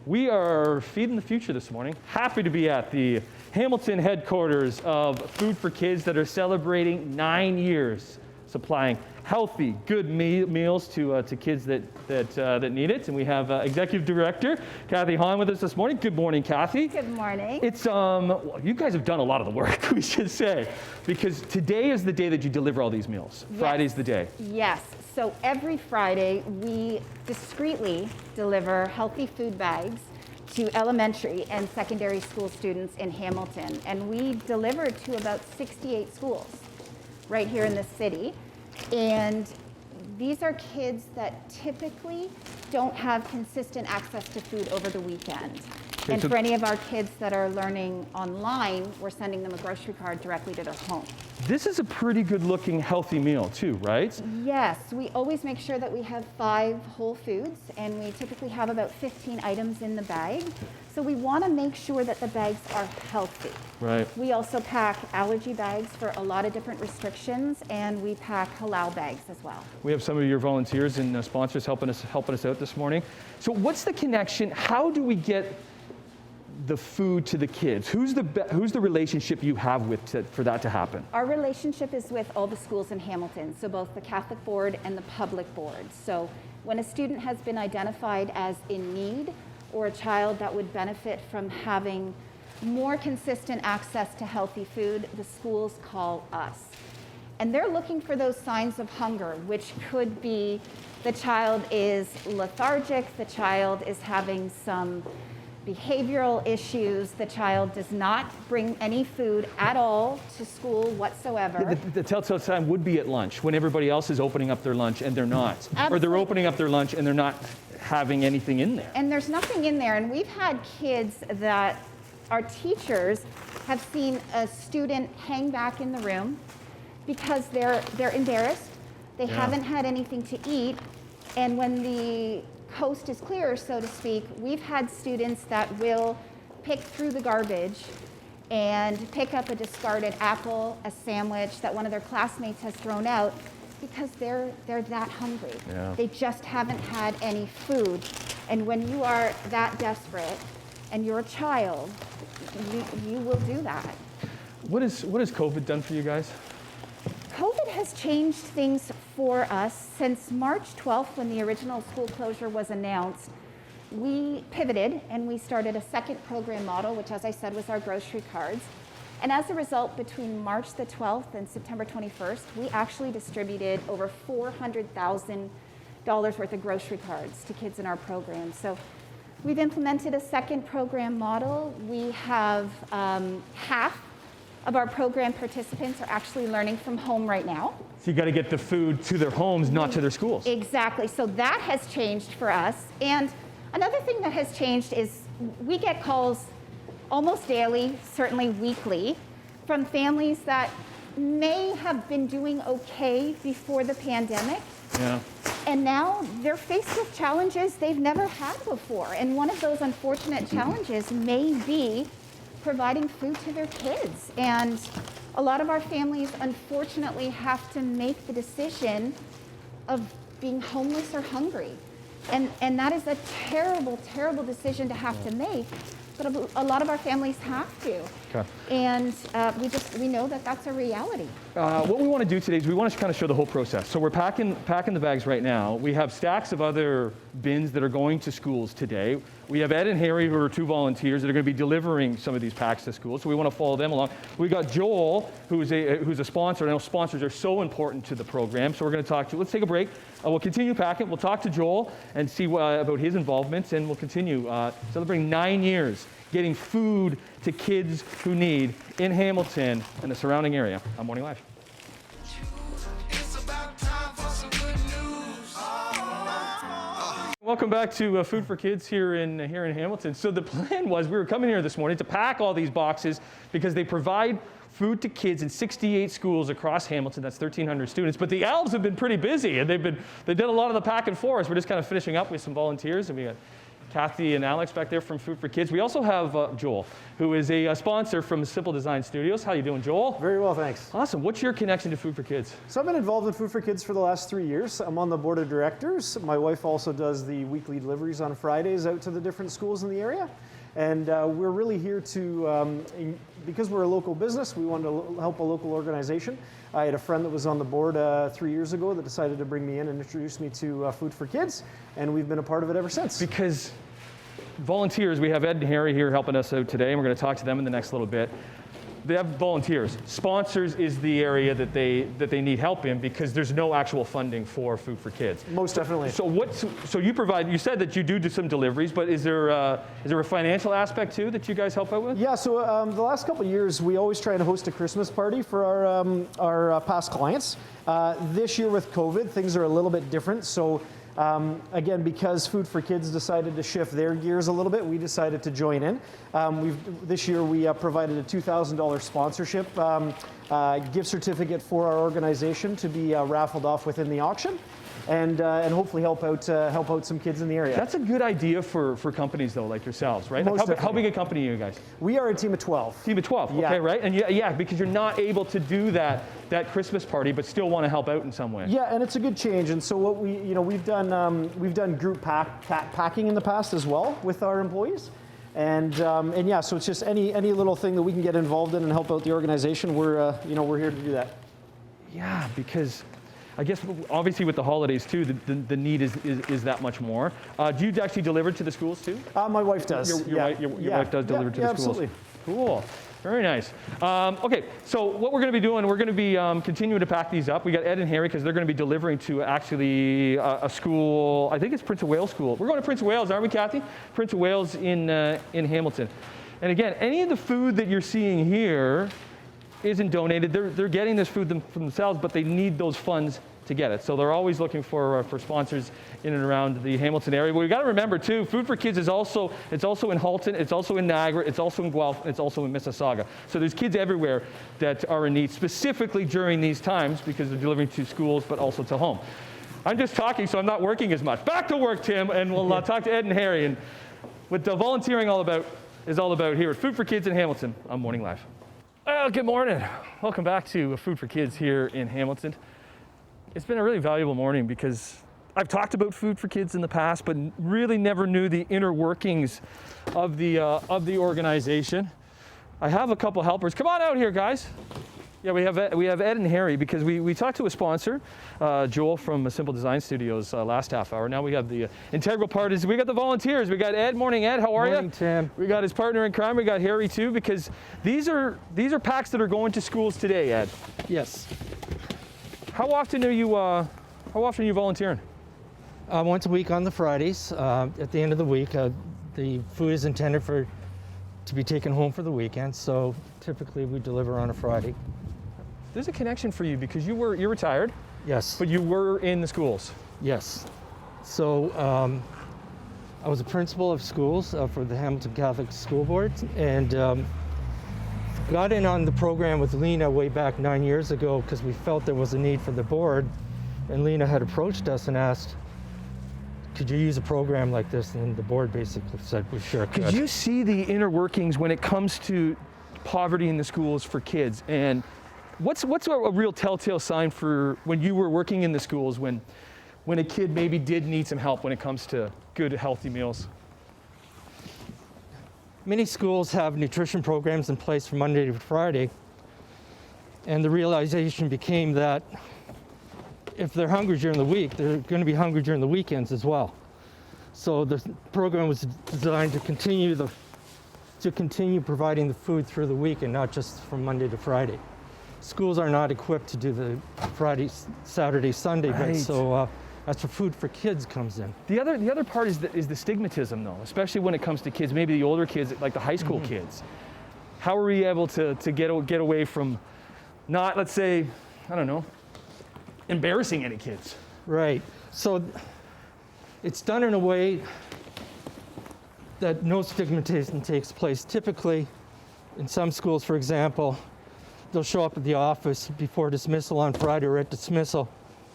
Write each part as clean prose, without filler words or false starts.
We are feeding the future this morning. Happy to be at the Hamilton headquarters of Food4Kids that are celebrating 9 years supplying healthy, good meals to kids that need it. And we have Executive Director Kathy Hahn with us this morning. Good morning, Kathy. Good morning. It's you guys have done a lot of the work, we should say, because today is the day that you deliver all these meals. Yes. Friday's the day. Yes. So every Friday we discreetly deliver healthy food bags to elementary and secondary school students in Hamilton, and we deliver to about 68 schools right here in the city. And these are kids that typically don't have consistent access to food over the weekend. Okay, and so for any of our kids that are learning online, we're sending them a grocery card directly to their home. This is a pretty good looking healthy meal too, right? Yes, we always make sure that we have 5 whole foods, and we typically have about 15 items in the bag. So we want to make sure that the bags are healthy. Right. We also pack allergy bags for a lot of different restrictions, and we pack halal bags as well. We have some of your volunteers and sponsors helping us out this morning. So what's the connection? How do we get the food to the kids? Who's the relationship you have for that to happen? Our relationship is with all the schools in Hamilton, so both the Catholic board and the public board. So when a student has been identified as in need, or a child that would benefit from having more consistent access to healthy food, the schools call us. And they're looking for those signs of hunger, which could be the child is lethargic, the child is having some behavioral issues, the child does not bring any food at all to school whatsoever. The telltale sign would be at lunch, when everybody else is opening up their lunch and they're not. Absolutely. Or they're opening up their lunch and they're not having anything in there. And there's nothing in there. And we've had kids that our teachers have seen a student hang back in the room because they're embarrassed. They haven't had anything to eat. And when the coast is clear, so to speak, we've had students that will pick through the garbage and pick up a discarded apple, a sandwich that one of their classmates has thrown out, because they're that hungry. Yeah. They just haven't had any food. And when you are that desperate and you're a child, you will do that. What has COVID done for you guys? COVID has changed things for us. Since March 12th, when the original school closure was announced, we pivoted and we started a second program model, which, as I said, was our grocery cards. And as a result, between March the 12th and September 21st, we actually distributed over $400,000 worth of grocery cards to kids in our program. So we've implemented a second program model. We have half of our program participants are actually learning from home right now. So you got to get the food to their homes, not to their schools. Exactly. So that has changed for us. And another thing that has changed is we get calls almost daily, certainly weekly, from families that may have been doing okay before the pandemic. Yeah. And now they're faced with challenges they've never had before. And one of those unfortunate challenges may be providing food to their kids. And a lot of our families, unfortunately, have to make the decision of being homeless or hungry. And that is a terrible, terrible decision to have to make. But a lot of our families have to. Okay. And we know that that's a reality. What we want to do today is we want to kind of show the whole process. So we're packing the bags right now. We have stacks of other bins that are going to schools today. We have Ed and Harry, who are 2 volunteers that are going to be delivering some of these packs to schools. So we want to follow them along. We got Joel, who's a sponsor. I know sponsors are so important to the program. So we're going to talk to. Let's take a break. We'll continue packing. We'll talk to Joel and see about his involvement, and we'll continue celebrating 9 years getting food to kids who need in Hamilton and the surrounding area on Morning Live. Welcome back to Food4Kids here in Hamilton. So the plan was we were coming here this morning to pack all these boxes because they provide food to kids in 68 schools across Hamilton. That's 1,300 students. But the elves have been pretty busy, and they did a lot of the packing for us. We're just kind of finishing up with some volunteers, and we got Kathy and Alex back there from Food for Kids. We also have Joel, who is a sponsor from Simple Design Studios. How you doing, Joel? Very well, thanks. Awesome. What's your connection to Food for Kids? So I've been involved in Food for Kids for the last 3 years. I'm on the board of directors. My wife also does the weekly deliveries on Fridays out to the different schools in the area. And we're really here to, because we're a local business, we wanted to help a local organization. I had a friend that was on the board 3 years ago that decided to bring me in and introduce me to Food for Kids, and we've been a part of it ever since. Because volunteers, we have Ed and Harry here helping us out today, and we're going to talk to them in the next little bit. They have volunteers. Sponsors is the area that they need help in because there's no actual funding for Food for Kids. Most definitely. So you provide, you said that you do some deliveries, but is there a financial aspect too that you guys help out with? Yeah, so the last couple of years, we always try to host a Christmas party for our past clients. This year with COVID, things are a little bit different. So again, because Food for Kids decided to shift their gears a little bit, we decided to join in. This year we provided a $2,000 sponsorship gift certificate for our organization to be raffled off within the auction, and hopefully help out some kids in the area. That's a good idea for companies though, like yourselves, right? Like how big a company are you guys? We are a team of 12. Team of 12, Yeah. okay, right? And yeah, because you're not able to do that Christmas party, but still want to help out in some way. Yeah, and it's a good change. And so what we've done group packing in the past as well with our employees. And yeah, so it's just any little thing that we can get involved in and help out the organization. We're here to do that. Yeah, because I guess obviously with the holidays too, the need is that much more. Do you actually deliver to the schools too? My wife does. Your wife does deliver to the schools. Absolutely. Cool. Very nice. Okay, so what we're going to be doing, we're going to be continuing to pack these up. We got Ed and Harry because they're going to be delivering to actually a school. I think it's Prince of Wales School. We're going to Prince of Wales, aren't we, Kathy? Prince of Wales in Hamilton. And again, any of the food that you're seeing here isn't donated. They're getting this food for themselves, but they need those funds to get it. So they're always looking for sponsors in and around the Hamilton area. But we've got to remember too, Food for Kids is also in Halton, it's also in Niagara, it's also in Guelph, and it's also in Mississauga. So there's kids everywhere that are in need, specifically during these times because they're delivering to schools, but also to home. I'm just talking, so I'm not working as much. Back to work, Tim, and we'll talk to Ed and Harry and what the volunteering is all about here at Food for Kids in Hamilton on Morning Live. Well, good morning. Welcome back to Food for Kids here in Hamilton. It's been a really valuable morning because I've talked about Food for Kids in the past, but really never knew the inner workings of the organization. I have a couple helpers. Come on out here, guys. Yeah, we have Ed and Harry because we talked to a sponsor, Joel from Simple Design Studios last half hour. Now we have the integral part is we got the volunteers. We got Ed. Morning, Ed. How are you? Morning, Tim. We got his partner in crime. We got Harry too because these are packs that are going to schools today, Ed. Yes. How often are you volunteering? Once a week on the Fridays. At the end of the week, the food is intended to be taken home for the weekend. So typically we deliver on a Friday. There's a connection for you because you're retired. Yes. But you were in the schools. Yes. So I was a principal of schools for the Hamilton Catholic School Board, and got in on the program with Lena way back 9 years ago because we felt there was a need for the board, and Lena had approached us and asked, could you use a program like this? And the board basically said we sure could. Could you see the inner workings when it comes to poverty in the schools for kids? And what's a real telltale sign for when you were working in the schools when a kid maybe did need some help when it comes to good, healthy meals? Many schools have nutrition programs in place from Monday to Friday, and the realization became that if they're hungry during the week, they're going to be hungry during the weekends as well. So the program was designed to continue providing the food through the week and not just from Monday to Friday. Schools are not equipped to do the Friday, Saturday, Sunday, Right. but so that's where Food for Kids comes in. The other part is the stigmatism, though, especially when it comes to kids, maybe the older kids, like the high school kids. How are we able to get away from not, let's say, I don't know, embarrassing any kids? Right. So it's done in a way that no stigmatization takes place. Typically, in some schools, for example, they'll show up at the office before dismissal on Friday or at dismissal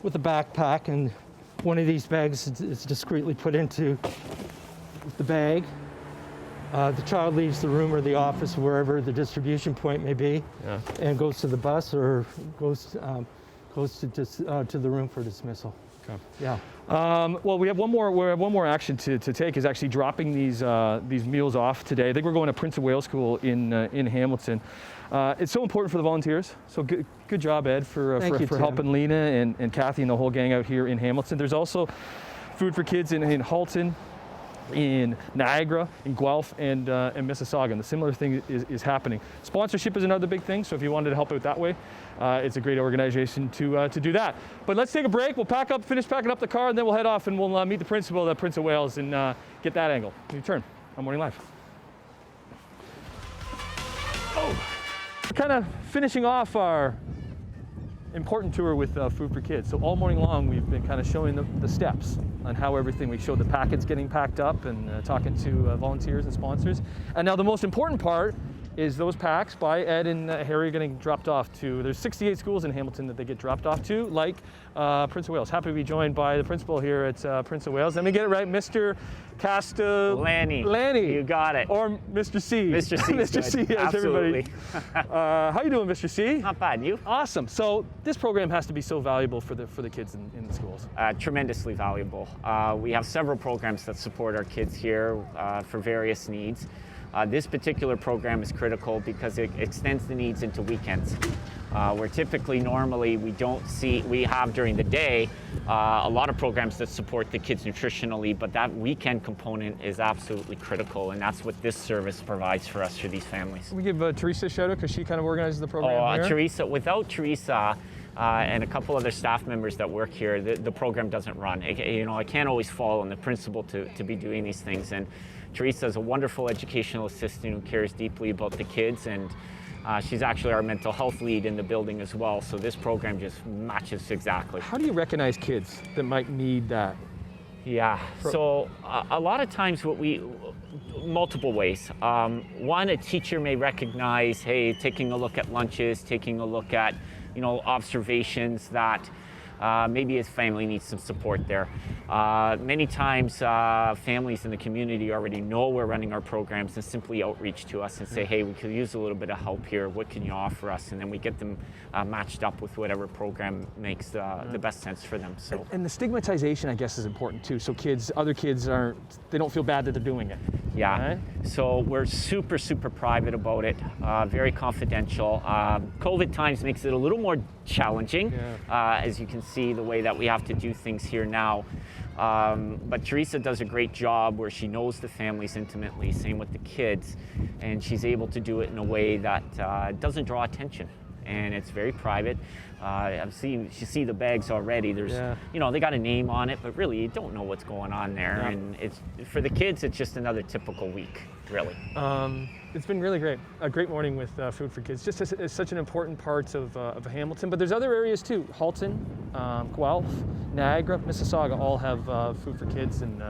with a backpack, and one of these bags is discreetly put into the bag. The child leaves the room or the office, wherever the distribution point may be, and goes to the bus or goes to the room for dismissal. Okay. Yeah. Well, we have one more action to take, is actually dropping these meals off today. I think we're going to Prince of Wales School in Hamilton. It's so important for the volunteers. So good job, Ed, for helping Lena and Kathy and the whole gang out here in Hamilton. There's also Food for Kids in Halton, in Niagara, in Guelph, and Mississauga. And the similar thing is happening. Sponsorship is another big thing, so if you wanted to help out that way, it's a great organization to do that. But let's take a break. We'll finish packing up the car, and then we'll head off and we'll meet the principal at Prince of Wales and get that angle. Return on Morning Live. We're kind of finishing off our important tour with Food for Kids. So all morning long, we've been kind of showing the steps on how everything, we showed the packets getting packed up and talking to volunteers and sponsors. And now the most important part is those packs by Ed and Harry are getting dropped off to, there's 68 schools in Hamilton that they get dropped off to, like Prince of Wales. Happy to be joined by the principal here at Prince of Wales. Let me get it right, Mr. Lanny. You got it. Or Mr. C. Mr. C. Mr. C, yes, Absolutely. everybody. How you doing, Mr. C? Not bad, you? Awesome. So this program has to be so valuable for the kids in the schools. Tremendously valuable. We have several programs that support our kids here for various needs. This particular program is critical because it extends the needs into weekends. Where typically, normally, we have during the day a lot of programs that support the kids nutritionally, but that weekend component is absolutely critical, and that's what this service provides for us for these families. We give Teresa a shout out because she kind of organizes the program here. Teresa, without Teresa and a couple other staff members that work here, the program doesn't run. I can't always fall on the principal to be doing these things, and Teresa is a wonderful educational assistant who cares deeply about the kids, and she's actually our mental health lead in the building as well, so this program just matches exactly. How do you recognize kids that might need that? Yeah, so a lot of times multiple ways. One, a teacher may recognize, hey, taking a look at lunches, taking a look at, observations that maybe his family needs some support there. Many times families in the community already know we're running our programs and simply outreach to us and say, hey, we could use a little bit of help here. What can you offer us? And then we get them matched up with whatever program makes the best sense for them. So. And the stigmatization, I guess, is important too. So other kids they don't feel bad that they're doing it. Yeah, right? So we're super, super private about it, very confidential. COVID times makes it a little more challenging, as you can see the way that we have to do things here now. But Teresa does a great job where she knows the families intimately, same with the kids, and she's able to do it in a way that doesn't draw attention. And it's very private. You see the bags already. There's, they got a name on it, but really you don't know what's going on there. Yeah. And for the kids, it's just another typical week, really. It's been really great. A great morning with Food for Kids. Just it's such an important part of Hamilton, but there's other areas too. Halton, Guelph, Niagara, Mississauga all have Food for Kids, and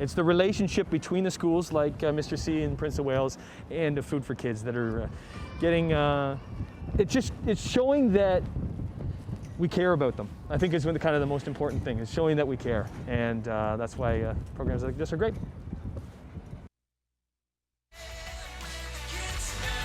it's the relationship between the schools like Mr. C and Prince of Wales and Food for Kids that are getting. It's showing that we care about them. I think is kind of the most important thing, is showing that we care, and that's why programs like this are great.